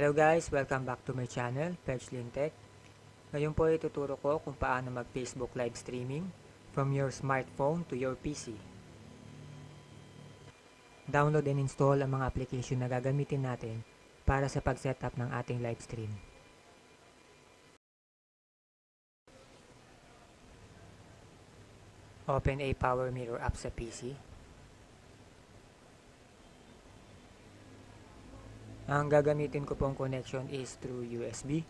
Hello guys! Welcome back to my channel, Perchlin Tech. Ngayon po ituturo ko kung paano mag-Facebook live streaming from your smartphone to your PC. Download and install ang mga application na gagamitin natin para sa pag-setup ng ating live stream. Open a Power Mirror app sa PC. Ang gagamitin ko pong connection is through USB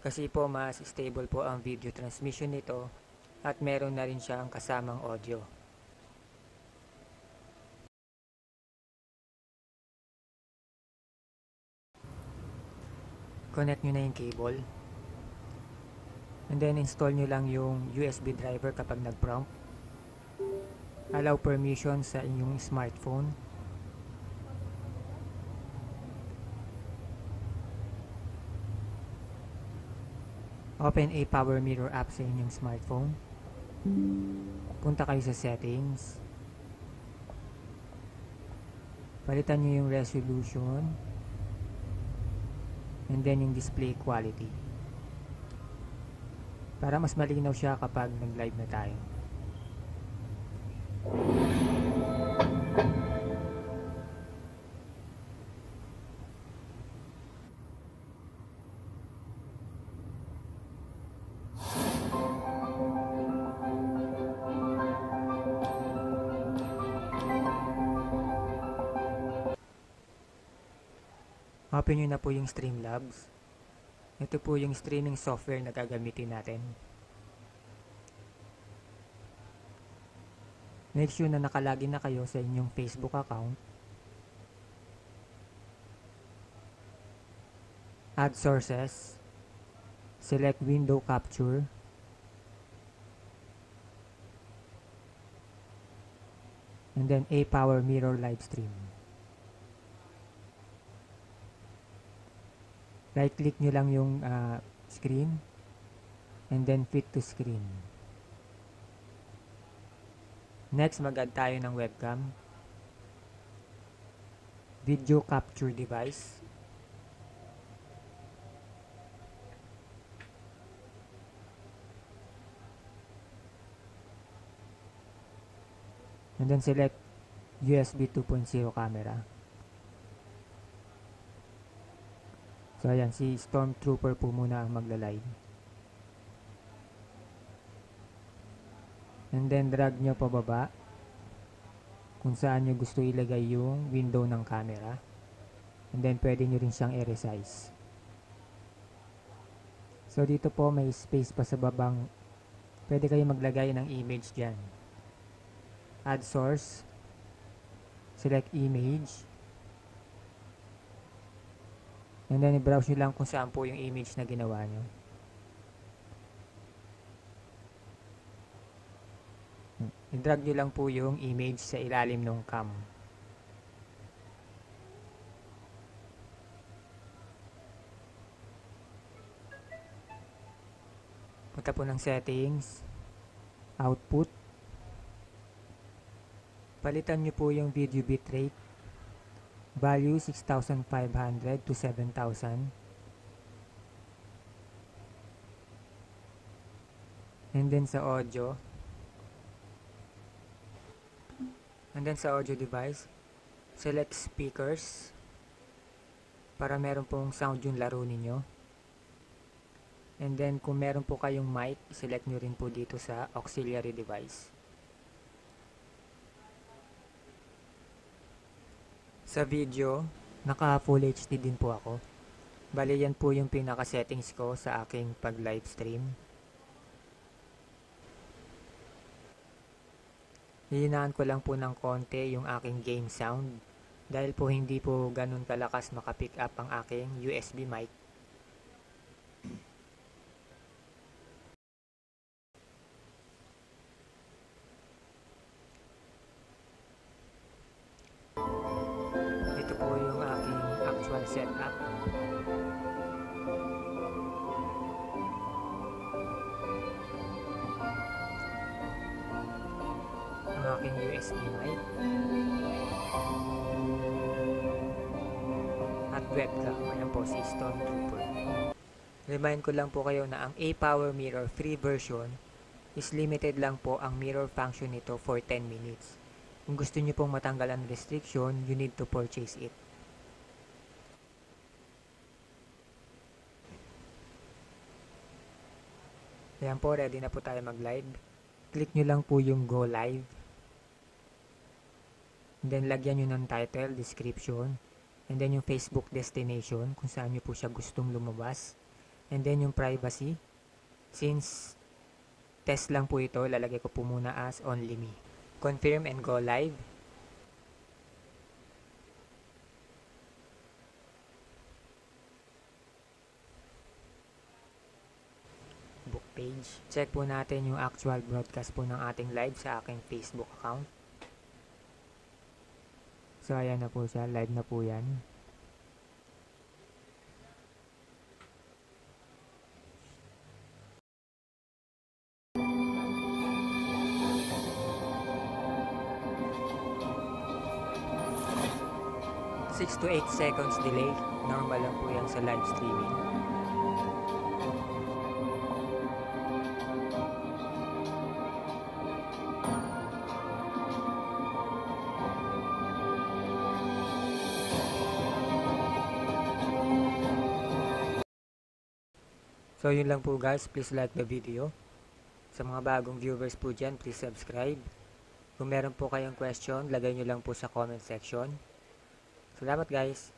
kasi po mas stable po ang video transmission nito at meron na rin siyang kasamang audio. Connect nyo na yung cable and then install nyo lang yung USB driver kapag nag-prompt. Allow permission sa inyong smartphone. Open a Power Mirror app sa inyong smartphone. Punta kayo sa settings. Palitan nyo yung resolution and then yung display quality para mas malinaw siya kapag nag-live na tayo. Open nyo na po yung Streamlabs. Ito po yung streaming software na gagamitin natin. Make sure na nakalagin na kayo sa inyong Facebook account. Add sources. Select window capture. And then a Power Mirror live stream. Right click nyo lang yung screen and then fit to screen. Next, mag-add tayo ng webcam. Video capture device. And then select USB 2.0 camera. So ayan, si Stormtrooper po muna ang magla-live. And then drag nyo pababa kung saan nyo gusto ilagay yung window ng camera. And then pwede nyo rin siyang i-resize. So dito po may space pa sa babang pwede kayo maglagay ng image dyan. Add source. Select image. And then i-browse nyo lang kung saan po yung image na ginawa nyo. I-drag nyo lang po yung image sa ilalim ng cam. Punta po ng settings. Output. Palitan nyo po yung video bitrate. Value 6,500 to 7,000. And then sa audio. And then sa audio device, select speakers para meron pong sound yung laro ninyo. And then kung meron po kayong mic, select nyo rin po dito sa auxiliary device. Sa video, naka Full HD din po ako. Bali yan po yung pinaka settings ko sa aking pag live stream. Hihinaan ko lang po ng konti yung aking game sound dahil po hindi po ganun kalakas makapick up ang aking USB mic. Ito po yung aking actual setup. Ang aking USB mic. webcam. Ayan po si Stormtrooper. Remind ko lang po kayo na ang A-Power Mirror free version is limited lang po ang mirror function nito for 10 minutes. Kung gusto nyo pong matanggal ang restriction, you need to purchase it. Ayan po, ready na po tayo mag-live. Click nyo lang po yung go live. And then lagyan nyo ng title, description. And then yung Facebook destination, kung saan nyo po siya gustong lumabas. And then yung privacy. Since test lang po ito, lalagay ko po muna as only me. Confirm and go live. Book page. Check po natin yung actual broadcast po ng ating live sa aking Facebook account. So ayan na po siya, live na po yan. Six to 8 seconds delay. Normal lang po yan sa live streaming. So yun lang po guys, please like the video. Sa mga bagong viewers po dyan, please subscribe. Kung meron po kayong question, lagay nyo lang po sa comment section. Salamat guys!